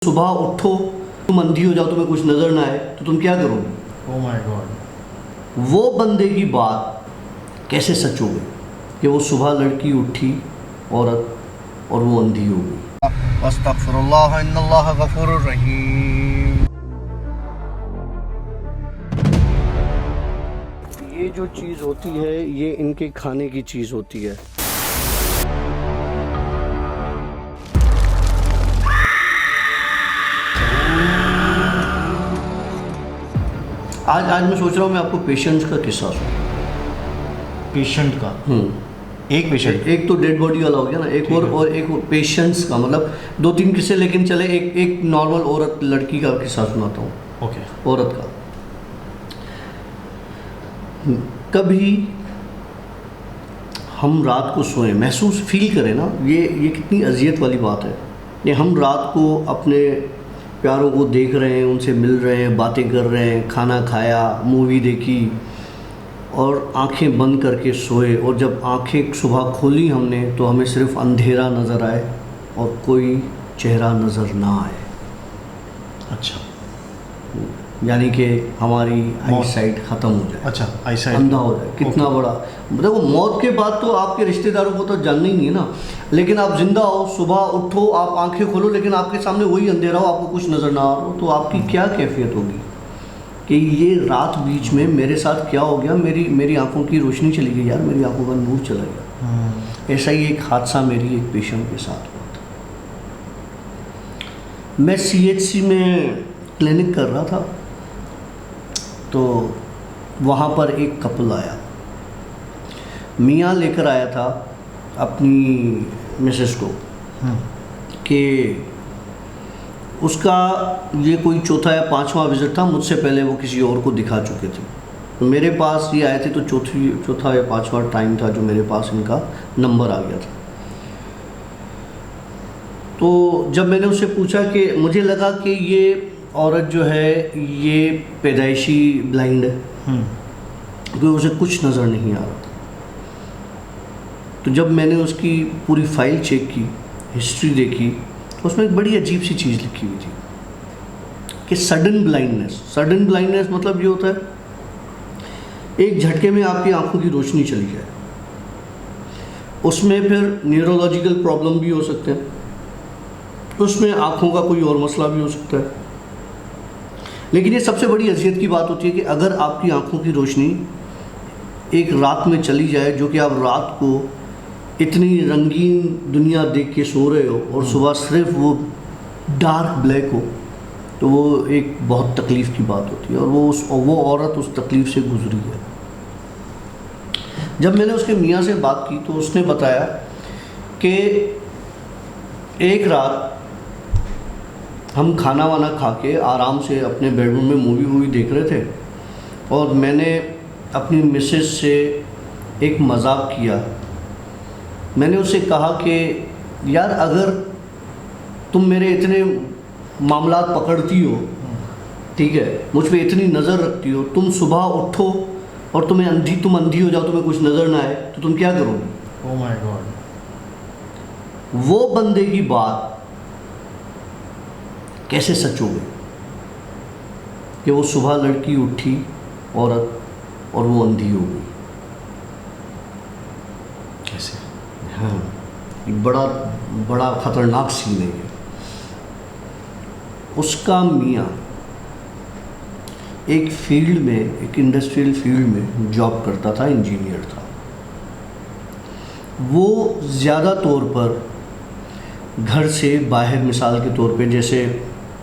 सुबह उठो, तुम अंधी हो जाओ, तुम्हें कुछ नजर ना आए तो तुम क्या करोगे? Oh my God. वो बंदे की बात कैसे सच हो गई कि वो सुबह लड़की उठी औरत और वो अंधी हो गई। अस्तगफिरुल्लाह इन्नल्लाह गफूरुर रहीम। ये जो चीज़ होती है ये इनके खाने की चीज़ होती है। आज मैं सोच रहा हूँ मैं आपको पेशेंट्स का किस्सा सुनाऊं। पेशेंट का एक पेशेंट एक तो डेड बॉडी वाला हो गया ना, एक और एक पेशेंट्स का, मतलब दो तीन किस्से, लेकिन चले एक नॉर्मल औरत लड़की का किस्सा सुनाता हूँ। ओके। औरत का। कभी हम रात को सोएं, महसूस फील करें ना, ये कितनी अजियत वाली बात है। ये हम रात को अपने प्यारों को देख रहे हैं, उनसे मिल रहे हैं, बातें कर रहे हैं, खाना खाया, मूवी देखी और आंखें बंद करके सोए, और जब आंखें सुबह खोली हमने तो हमें सिर्फ अंधेरा नज़र आए और कोई चेहरा नज़र ना आए। अच्छा, यानी कि हमारी आई साइट ख़त्म हो जाए। अच्छा, आई साइट अंधा हो जाए। कितना बड़ा, देखो मौत के बाद तो आपके रिश्तेदारों को तो जानना ही नहीं है ना, लेकिन आप जिंदा हो, सुबह उठो, आप आंखें खोलो, लेकिन आपके सामने वही अंधेरा हो, आपको कुछ नज़र ना आ रहा हो, तो आपकी क्या कैफियत होगी कि ये रात बीच में मेरे साथ क्या हो गया, मेरी आंखों की रोशनी चली गई यार, मेरी आंखों का नूर चला गया। ऐसा ही एक हादसा मेरी एक पेशेंट के साथ हुआ था। मैं CHC में क्लिनिक कर रहा था, तो वहाँ पर एक कपल आया। मियाँ लेकर आया था अपनी मिसेस को कि उसका ये कोई चौथा या पांचवा विज़िट था, मुझसे पहले वो किसी और को दिखा चुके थे। तो मेरे पास ये आए थे, तो चौथा या पांचवा टाइम था जो मेरे पास इनका नंबर आ गया था। तो जब मैंने उससे पूछा कि मुझे लगा कि ये औरत जो है ये पैदाइशी ब्लाइंड है, क्योंकि उसे कुछ नज़र नहीं आ रहा था। तो जब मैंने उसकी पूरी फाइल चेक की, हिस्ट्री देखी, तो उसमें एक बड़ी अजीब सी चीज़ लिखी हुई थी कि सडन ब्लाइंडनेस मतलब ये होता है एक झटके में आपकी आंखों की रोशनी चली जाए। उसमें फिर न्यूरोलॉजिकल प्रॉब्लम भी हो सकते हैं, उसमें आंखों का कोई और मसला भी हो सकता है। लेकिन ये सबसे बड़ी अजियत की बात होती है कि अगर आपकी आंखों की रोशनी एक रात में चली जाए, जो कि आप रात को इतनी रंगीन दुनिया देख के सो रहे हो और सुबह सिर्फ वो डार्क ब्लैक हो, तो वो एक बहुत तकलीफ़ की बात होती है, और वो औरत उस तकलीफ़ से गुजरी है। जब मैंने उसके मियाँ से बात की तो उसने बताया कि एक रात हम खाना वाना खा के आराम से अपने बेडरूम में मूवी देख रहे थे, और मैंने अपनी मिसेस से एक मजाक किया। मैंने उससे कहा कि यार अगर तुम मेरे इतने मामलात पकड़ती हो, ठीक है, मुझ पे इतनी नज़र रखती हो, तुम सुबह उठो और तुम अंधी हो जाओ, तुम्हें कुछ नज़र ना आए तो तुम क्या करोगे? Oh my God. वो बंदे की बात कैसे सच हो गई कि वो सुबह लड़की उठी औरत और वो अंधी हो गई? कैसे? हाँ, एक बड़ा ख़तरनाक सीन है ये। उसका मियाँ एक फील्ड में, एक इंडस्ट्रियल फील्ड में जॉब करता था, इंजीनियर था। वो ज़्यादा तौर पर घर से बाहर, मिसाल के तौर पे जैसे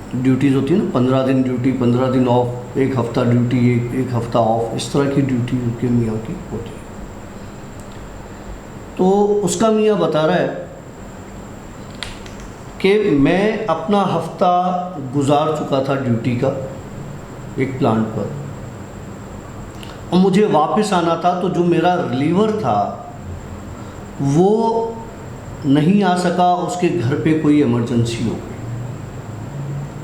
ड्यूटीज़ होती है ना, 15 दिन ड्यूटी, 15 दिन ऑफ, एक हफ़्ता ड्यूटी, एक हफ़्ता ऑफ, इस तरह की ड्यूटी उनके मियाँ की होती है। तो उसका मियाँ बता रहा है कि मैं अपना हफ़्ता गुजार चुका था ड्यूटी का एक प्लांट पर, और मुझे वापस आना था, तो जो मेरा रिलीवर था वो नहीं आ सका, उसके घर पे कोई इमरजेंसी हो गई।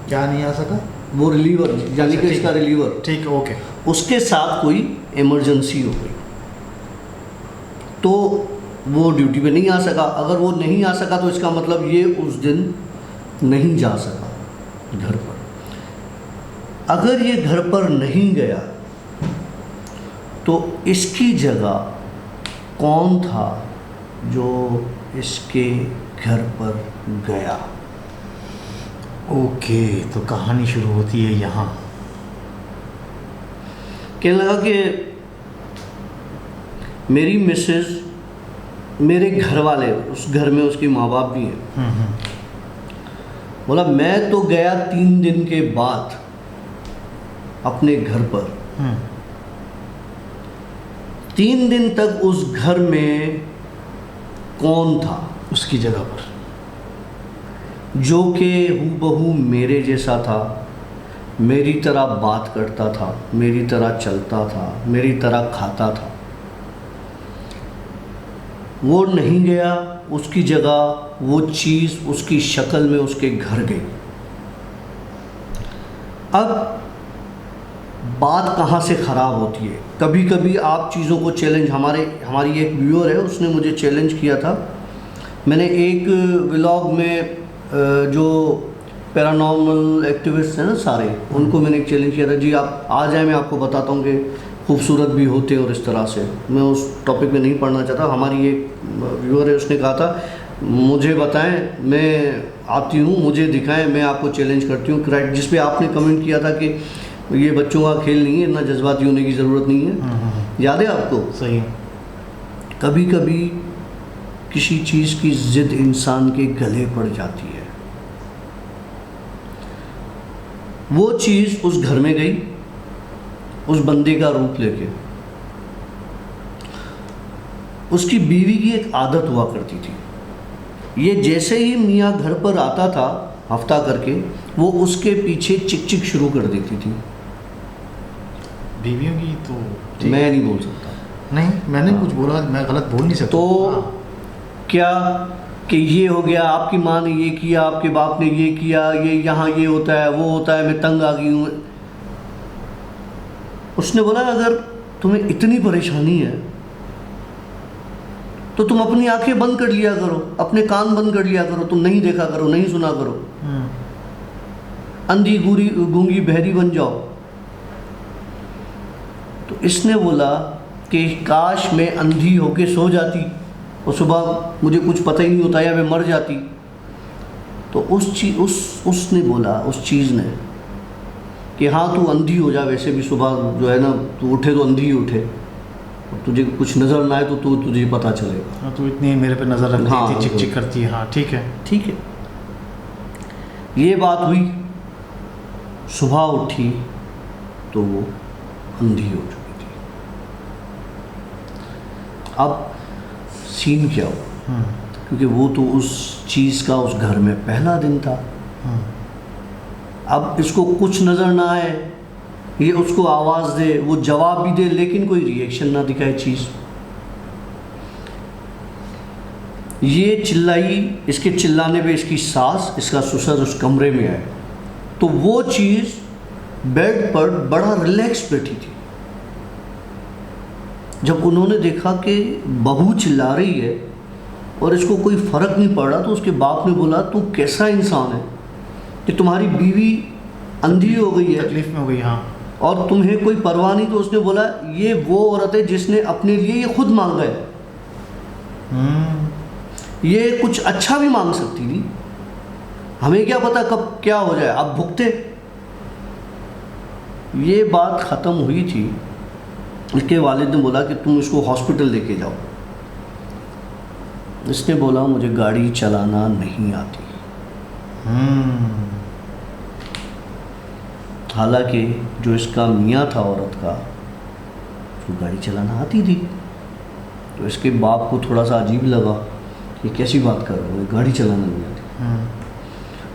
क्या नहीं आ सका? वो रिलीवर, यानी कि इसका रिलीवर, ठीक, ओके, उसके साथ कोई इमरजेंसी हो गई, तो वो ड्यूटी पे नहीं आ सका। अगर वो नहीं आ सका तो इसका मतलब ये उस दिन नहीं जा सका। घर पर। अगर ये घर पर नहीं गया तो इसकी जगह कौन था जो इसके घर पर गया? ओके, तो कहानी शुरू होती है यहाँ। कहने लगा कि मेरी मिसेज, मेरे घर वाले, उस घर में उसके माँ बाप भी हैं। बोला मैं तो गया 3 दिन के बाद अपने घर पर। 3 दिन तक उस घर में कौन था उसकी जगह पर? जो कि हूबहू मेरे जैसा था, मेरी तरह बात करता था, मेरी तरह चलता था, मेरी तरह खाता था। वो नहीं गया, उसकी जगह वो चीज़ उसकी शक्ल में उसके घर गई। अब बात कहाँ से ख़राब होती है? कभी कभी आप चीज़ों को चैलेंज, हमारी एक व्यूअर है, उसने मुझे चैलेंज किया था। मैंने एक व्लॉग में जो पैरानॉर्मल एक्टिविस्ट हैं ना सारे, उनको मैंने एक चैलेंज किया था, जी आप आ जाए, मैं आपको बताता हूँ कि खूबसूरत भी होते हैं और इस तरह से। मैं उस टॉपिक में नहीं पढ़ना चाहता। हमारी एक व्यूअर है, उसने कहा था मुझे बताएं, मैं आती हूँ, मुझे दिखाएं, मैं आपको चैलेंज करती हूँ। राइट, जिस पे आपने कमेंट किया था कि ये बच्चों का खेल नहीं है, इतना जज्बाती होने की ज़रूरत नहीं है। याद है आपको? सही। कभी कभी किसी चीज़ की ज़िद इंसान के गले पड़ जाती है। वो चीज़ उस घर में गई, उस बंदे का रूप लेके। उसकी बीवी की एक आदत हुआ करती थी, ये जैसे ही मियाँ घर पर आता था हफ्ता करके, वो उसके पीछे चिक चिक शुरू कर देती थी। बीवियों की तो मैं नहीं बोल सकता। नहीं, मैंने कुछ बोला, मैं गलत बोल नहीं सकता। तो क्या कि ये हो गया, आपकी माँ ने ये किया, आपके बाप ने ये किया, ये यहाँ ये होता है, वो होता है, मैं तंग आ गई हूँ। उसने बोला अगर तुम्हें इतनी परेशानी है तो तुम अपनी आंखें बंद कर लिया करो, अपने कान बंद कर लिया करो, तुम नहीं देखा करो, नहीं सुना करो, अंधी गूंगी बहरी बन जाओ। तो इसने बोला कि काश मैं अंधी होके सो जाती और सुबह मुझे कुछ पता ही नहीं होता या मैं मर जाती। तो उसने बोला, उस चीज़ ने, कि हाँ तू अंधी हो जा, वैसे भी सुबह जो है ना, तू उठे तो अंधी ही उठे, और तुझे कुछ नज़र ना आए तो तुझे पता चलेगा। तो इतनी मेरे पे नज़र रखती हाँ, थी, चिक चिक करती है। हाँ ठीक है, ठीक है। ये बात हुई, सुबह उठी तो वो अंधी हो चुकी थी। अब सीन क्या हुआ, क्योंकि वो तो उस चीज़ का उस घर में पहला दिन था। अब इसको कुछ नज़र ना आए, ये उसको आवाज़ दे, वो जवाब भी दे, लेकिन कोई रिएक्शन ना दिखाए चीज़। ये चिल्लाई, इसके चिल्लाने पे इसकी सास, इसका ससुर उस कमरे में आए, तो वो चीज़ बेड पर बड़ा रिलैक्स बैठी थी। जब उन्होंने देखा कि बहू चिल्ला रही है और इसको कोई फ़र्क नहीं पड़ रहा, तो उसके बाप ने बोला तू कैसा इंसान है कि तुम्हारी बीवी अंधी हो गई है, तकलीफ में हो गई, हाँ, और तुम्हें कोई परवाह नहीं। तो उसने बोला ये वो औरत है जिसने अपने लिए ये खुद मांगा है, ये कुछ अच्छा भी मांग सकती थी, हमें क्या पता कब क्या हो जाए, अब भुगते। ये बात ख़त्म हुई थी, इसके वालिद ने बोला कि तुम इसको हॉस्पिटल लेके जाओ। इसने बोला मुझे गाड़ी चलाना नहीं आती। हालांकि जो इसका मियाँ था औरत का, उसको गाड़ी चलाना आती थी। तो इसके बाप को थोड़ा सा अजीब लगा, ये कैसी बात कर रहे हो, गाड़ी चलाना नहीं आती।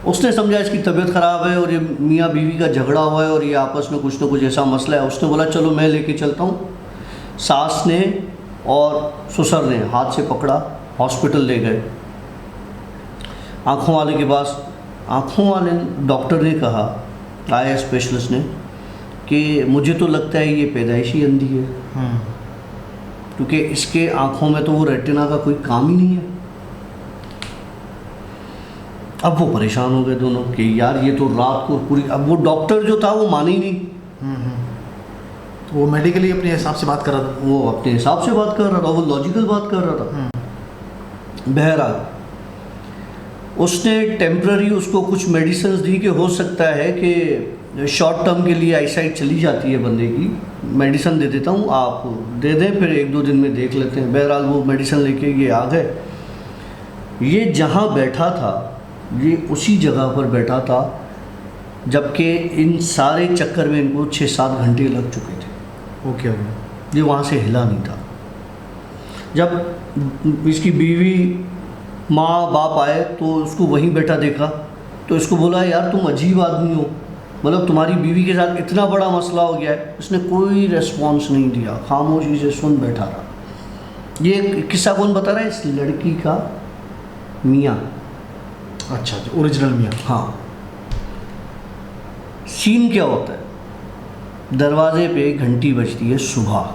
उसने समझा इसकी तबीयत ख़राब है और ये मियाँ बीवी का झगड़ा हुआ है और ये आपस में कुछ ना कुछ ऐसा मसला है। उसने बोला चलो मैं लेके चलता हूँ। सास ने और ससुर ने हाथ से पकड़ा, हॉस्पिटल ले गए। आँखों वाले के पास, आँखों वाले डॉक्टर ने कहा, आया स्पेशलिस्ट ने, कि मुझे तो लगता है ये पैदाइशी अंधी है, क्योंकि इसके आँखों में तो वो रेटिना का कोई काम ही नहीं है। अब वो परेशान हो गए दोनों कि यार ये तो रात को पूरी, अब वो डॉक्टर जो था वो माने ही नहीं, तो वो मेडिकली अपने हिसाब से बात कर रहा था। वो अपने हिसाब से बात कर रहा था, वो लॉजिकल बात कर रहा था। बहरहाल उसने टेम्प्ररी उसको कुछ मेडिसिन दी कि हो सकता है कि शॉर्ट टर्म के लिए आईसाइट चली जाती है बंदे की, मेडिसिन दे देता हूँ, आप दे दें, फिर 1-2 दिन में देख लेते हैं। बहरहाल वो मेडिसिन लेके ये आ गए। ये जहाँ बैठा था, ये उसी जगह पर बैठा था जबकि इन सारे चक्कर में इनको 6-7 घंटे लग चुके थे। Okay okay. ये वहाँ से हिला नहीं था। जब इसकी बीवी माँ बाप आए तो उसको वहीं बैठा देखा, तो इसको बोला यार तुम अजीब आदमी हो, मतलब तुम्हारी बीवी के साथ इतना बड़ा मसला हो गया है। उसने कोई रेस्पॉन्स नहीं दिया, खामोशी से सुन बैठा रहा। ये किस्सा कौन बता रहा है? इस लड़की का मियाँ। अच्छा, जो ओरिजिनल मियाँ। हाँ। सीन क्या होता है, दरवाजे पे घंटी बजती है सुबह,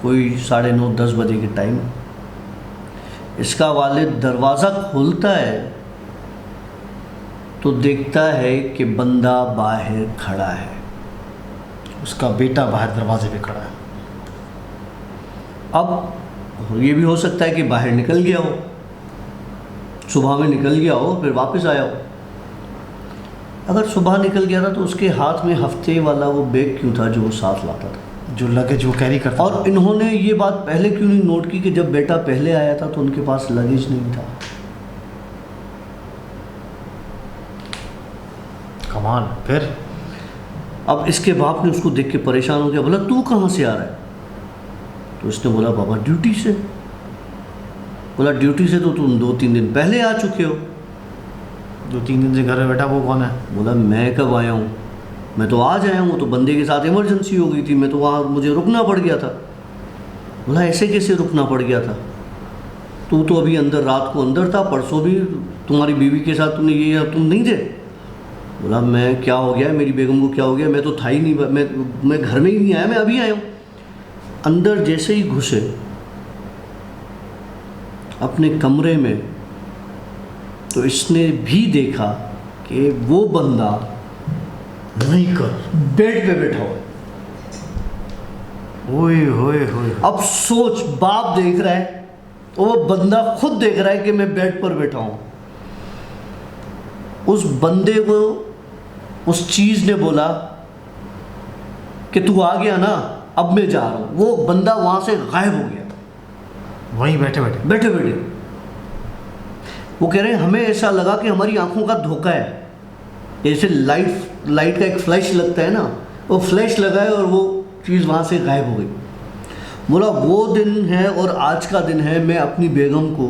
कोई 9:30-10 बजे के टाइम। इसका वालिद दरवाज़ा खोलता है तो देखता है कि बंदा बाहर खड़ा है। उसका बेटा बाहर दरवाजे पे खड़ा है। अब ये भी हो सकता है कि बाहर निकल गया हो, सुबह में निकल गया हो फिर वापस आया हो। अगर सुबह निकल गया था तो उसके हाथ में हफ्ते वाला वो बैग क्यों था जो वो साथ लाता था, जो लगेज वो कैरी करता और इन्होंने ये बात पहले क्यों नहीं नोट की कि जब बेटा पहले आया था तो उनके पास लगेज नहीं था। कमाल। फिर अब इसके बाप ने उसको देख के परेशान हो गया, बोला तू कहाँ से आ रहा है? तो उसने बोला बाबा ड्यूटी से। बोला ड्यूटी से तो तुम 2-3 दिन पहले आ चुके हो। 2-3 दिन से घर में बैठा, वो कौन है? बोला मैं कब आया हूँ, मैं तो आज आया हूँ, तो बंदे के साथ इमरजेंसी हो गई थी, मैं तो वहाँ मुझे रुकना पड़ गया था। बोला ऐसे कैसे रुकना पड़ गया था, तू तो अभी अंदर रात को अंदर था, परसों भी तुम्हारी बीवी के साथ तुमने ये तुम नहीं थे। बोला मैं क्या हो गया, मेरी बेगम को क्या हो गया, मैं तो था ही नहीं, मैं घर में ही नहीं आया, मैं अभी आया हूँ। अंदर जैसे ही घुसे अपने कमरे में तो इसने भी देखा कि वो बंदा नहीं कर। बेड पे बैठा हुआ है। ओए होए होए। अब सोच, बाप देख रहा है और वो बंदा खुद देख रहा है कि मैं बेड पर बैठा हूं। उस बंदे को उस चीज ने बोला कि तू आ गया ना, अब मैं जा रहा हूं। वो बंदा वहां से गायब हो गया, वहीं बैठे बैठे बैठे बैठे। वो कह रहे हैं हमें ऐसा लगा कि हमारी आंखों का धोखा है, जैसे लाइट का एक फ्लैश लगता है ना, वो फ्लैश लगा है और वो चीज़ वहाँ से गायब हो गई। बोला वो दिन है और आज का दिन है, मैं अपनी बेगम को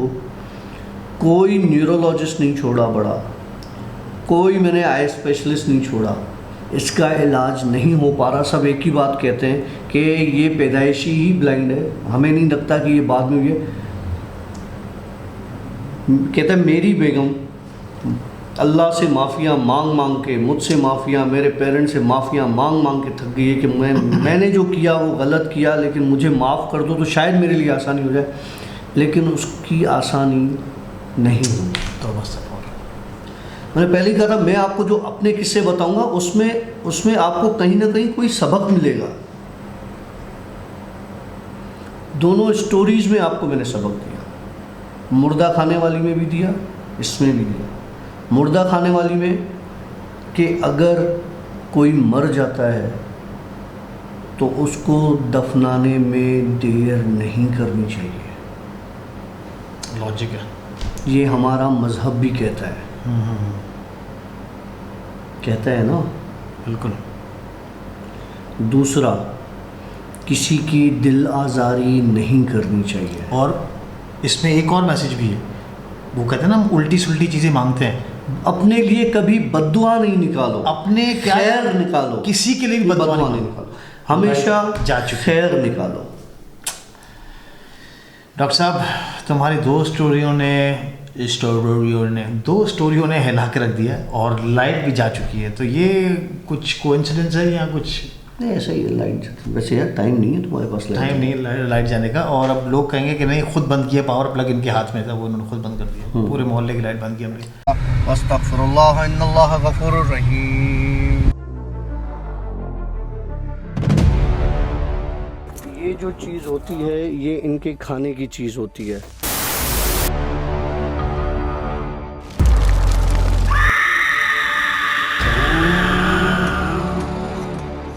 कोई न्यूरोलॉजिस्ट नहीं छोड़ा पड़ा, कोई मैंने आई स्पेशलिस्ट नहीं छोड़ा, इसका इलाज नहीं हो पा रहा। सब एक ही बात कहते हैं कि ये पैदाइशी ही ब्लाइंड है, हमें नहीं लगता कि ये बाद में हुई है। कहता है मेरी बेगम अल्लाह से माफ़िया मांग मांग के, मुझसे माफ़िया, मेरे पेरेंट्स से माफ़िया मांग मांग के थक गई है कि मैंने जो किया वो गलत किया, लेकिन मुझे माफ़ कर दो तो शायद मेरे लिए आसानी हो जाए। लेकिन उसकी आसानी नहीं हुई। तो बस मैंने पहले ही कहा था, मैं आपको जो अपने किस्से बताऊंगा उसमें आपको कहीं ना कहीं कोई सबक मिलेगा। दोनों स्टोरीज में आपको मैंने सबक दिया, मुर्दा खाने वाली में भी दिया, इसमें भी दिया। मुर्दा खाने वाली में कि अगर कोई मर जाता है तो उसको दफनाने में देर नहीं करनी चाहिए, लॉजिक है, ये हमारा मजहब भी कहता है। कहता है ना, बिल्कुल। दूसरा, किसी की दिल आज़ारी नहीं करनी चाहिए। और इसमें एक और मैसेज भी है, वो कहते हैं ना हम उल्टी सुल्टी चीज़ें मांगते हैं, अपने लिए कभी बद्दुआ नहीं निकालो, अपने खैर निकालो। किसी के लिए भी बद्दुआ नहीं निकालो, हमेशा जा चुके खैर निकालो। डॉक्टर साहब, तुम्हारी दो स्टोरियों ने हिला के रख दिया और लाइट भी जा चुकी है, तो ये कुछ कोइंसिडेंस है या कुछ नहीं ऐसा ही है लाइट। वैसे यार टाइम नहीं है तुम्हारे पास टाइम नहीं लाइट जाने का। और अब लोग कहेंगे कि नहीं खुद बंद किया, पावर प्लग इनके हाथ में था, वो उन्होंने खुद बंद कर दिया, पूरे मोहल्ले की लाइट बंद की हमने। अस्तगफिरुल्लाह इन्नल्लाह गफूरुर रहीम। ये जो चीज़ होती है ये इनके खाने की चीज़ होती है।